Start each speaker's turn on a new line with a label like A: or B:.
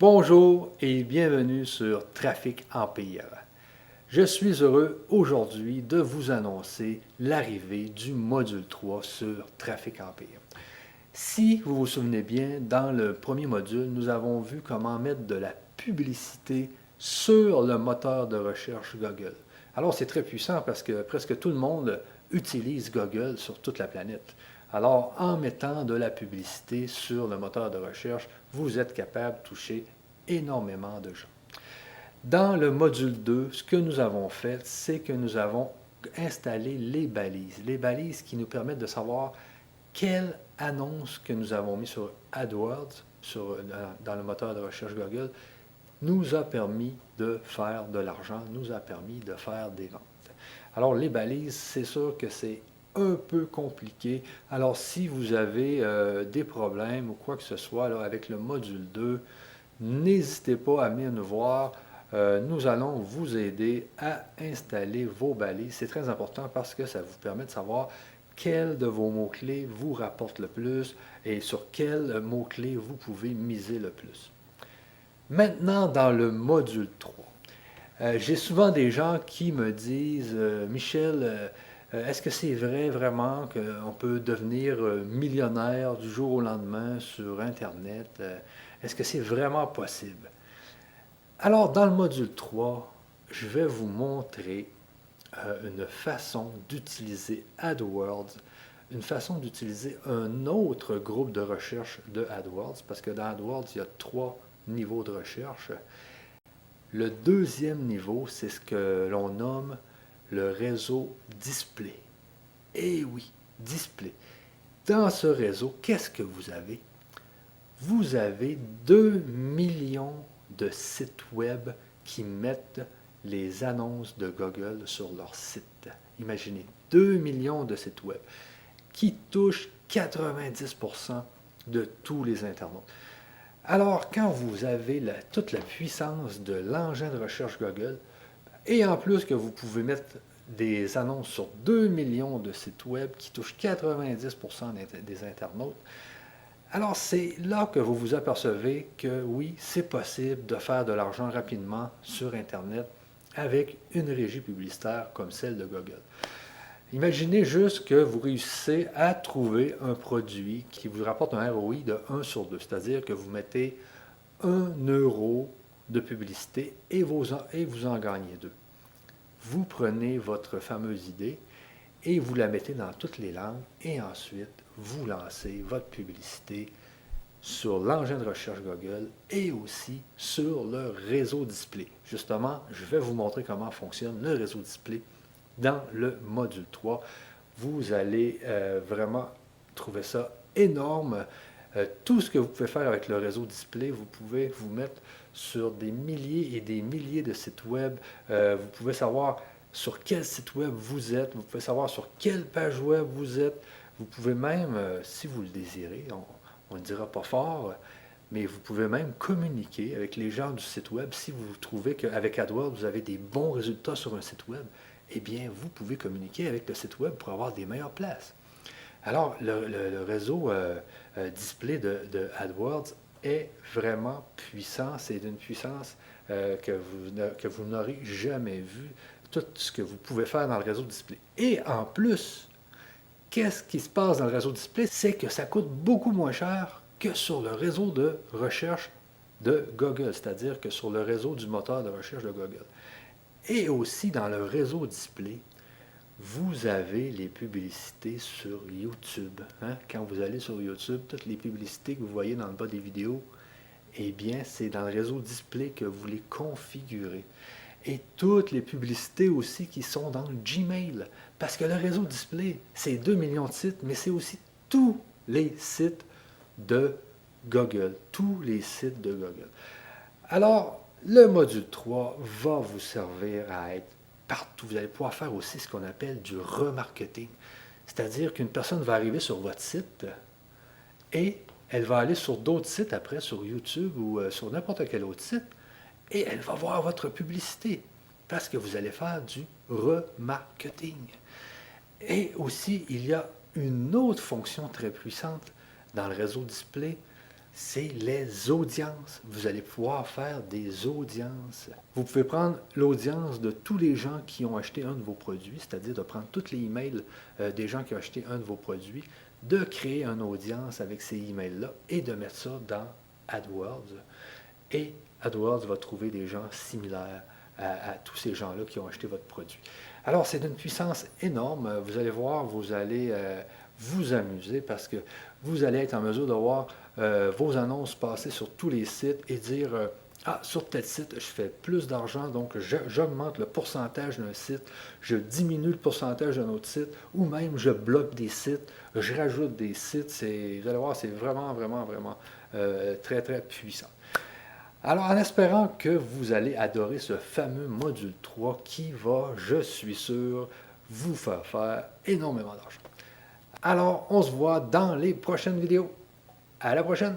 A: Bonjour et bienvenue sur Trafic Empire. Je suis heureux aujourd'hui de vous annoncer l'arrivée du module 3 sur Trafic Empire. Si vous vous souvenez bien, dans le premier module, nous avons vu comment mettre de la publicité sur le moteur de recherche Google. Alors c'est très puissant parce que presque tout le monde utilise Google sur toute la planète. Alors en mettant de la publicité sur le moteur de recherche, vous êtes capable de toucher énormément de gens. Dans le module 2, ce que nous avons fait, c'est que nous avons installé les balises qui nous permettent de savoir quelle annonce que nous avons mis sur AdWords, dans le moteur de recherche Google, nous a permis de faire de l'argent, nous a permis de faire des ventes. Alors les balises, c'est sûr que c'est un peu compliqué. Alors si vous avez des problèmes ou quoi que ce soit là, avec le module 2, n'hésitez pas à venir nous voir. Nous allons vous aider à installer vos balises. C'est très important parce que ça vous permet de savoir quel de vos mots-clés vous rapporte le plus et sur quels mots-clés vous pouvez miser le plus. Maintenant, dans le module 3, j'ai souvent des gens qui me disent Michel, est-ce que c'est vrai vraiment qu'on peut devenir millionnaire du jour au lendemain sur Internet? Est-ce que c'est vraiment possible? Alors, dans le module 3, je vais vous montrer une façon d'utiliser AdWords, une façon d'utiliser un autre groupe de recherche de AdWords, parce que dans AdWords, il y a 3 niveaux de recherche. Le deuxième niveau, c'est ce que l'on nomme le réseau display. Eh oui, display. Dans ce réseau, qu'est-ce que vous avez? Vous avez 2 millions de sites web qui mettent les annonces de Google sur leur site. Imaginez, 2 millions de sites web qui touchent 90% de tous les internautes. Alors, quand vous avez toute la puissance de l'engin de recherche Google, et en plus que vous pouvez mettre des annonces sur 2 millions de sites web qui touchent 90% des internautes, alors c'est là que vous vous apercevez que oui, c'est possible de faire de l'argent rapidement sur Internet avec une régie publicitaire comme celle de Google. Imaginez juste que vous réussissez à trouver un produit qui vous rapporte un ROI de 1 sur 2, c'est-à-dire que vous mettez 1 euro de publicité et vous en gagnez 2. Vous prenez votre fameuse idée et vous la mettez dans toutes les langues et ensuite vous lancez votre publicité sur l'engin de recherche Google et aussi sur le réseau display. Justement, je vais vous montrer comment fonctionne le réseau display dans le module 3. Vous allez vraiment trouver ça énorme. Tout ce que vous pouvez faire avec le réseau display, vous pouvez vous mettre sur des milliers et des milliers de sites web. Vous pouvez savoir sur quel site web vous êtes, vous pouvez savoir sur quelle page web vous êtes. Vous pouvez même, si vous le désirez, on ne dira pas fort, mais vous pouvez même communiquer avec les gens du site web. Si vous trouvez qu'avec AdWords, vous avez des bons résultats sur un site web, eh bien, vous pouvez communiquer avec le site web pour avoir des meilleures places. Alors, le réseau display de AdWords est vraiment puissant. C'est d'une puissance que vous n'aurez jamais vue. Tout ce que vous pouvez faire dans le réseau display. Et en plus, qu'est-ce qui se passe dans le réseau display? C'est que ça coûte beaucoup moins cher que sur le réseau de recherche de Google, c'est-à-dire que sur le réseau du moteur de recherche de Google. Et aussi dans le réseau display, vous avez les publicités sur YouTube. Quand vous allez sur YouTube, toutes les publicités que vous voyez dans le bas des vidéos, eh bien, c'est dans le réseau display que vous les configurez. Et toutes les publicités aussi qui sont dans le Gmail. Parce que le réseau display, c'est 2 millions de sites, mais c'est aussi tous les sites de Google. Tous les sites de Google. Alors, le module 3 va vous servir à être partout. Vous allez pouvoir faire aussi ce qu'on appelle du remarketing. C'est-à-dire qu'une personne va arriver sur votre site et elle va aller sur d'autres sites après, sur YouTube ou sur n'importe quel autre site, et elle va voir votre publicité parce que vous allez faire du remarketing. Et aussi, il y a une autre fonction très puissante dans le réseau display, c'est les audiences. Vous allez pouvoir faire des audiences. Vous pouvez prendre l'audience de tous les gens qui ont acheté un de vos produits, c'est-à-dire de prendre tous les emails des gens qui ont acheté un de vos produits, de créer une audience avec ces emails-là et de mettre ça dans AdWords. Et AdWords va trouver des gens similaires à tous ces gens-là qui ont acheté votre produit. Alors, c'est d'une puissance énorme. Vous allez voir, vous allez vous amuser parce que vous allez être en mesure de voir vos annonces passer sur tous les sites et dire ah, sur tel site, je fais plus d'argent, donc j'augmente le pourcentage d'un site, je diminue le pourcentage d'un autre site, ou même je bloque des sites, je rajoute des sites. Vous allez voir, c'est vraiment, vraiment, vraiment très, très puissant. Alors, en espérant que vous allez adorer ce fameux module 3 qui va, je suis sûr, vous faire énormément d'argent. Alors, on se voit dans les prochaines vidéos. À la prochaine!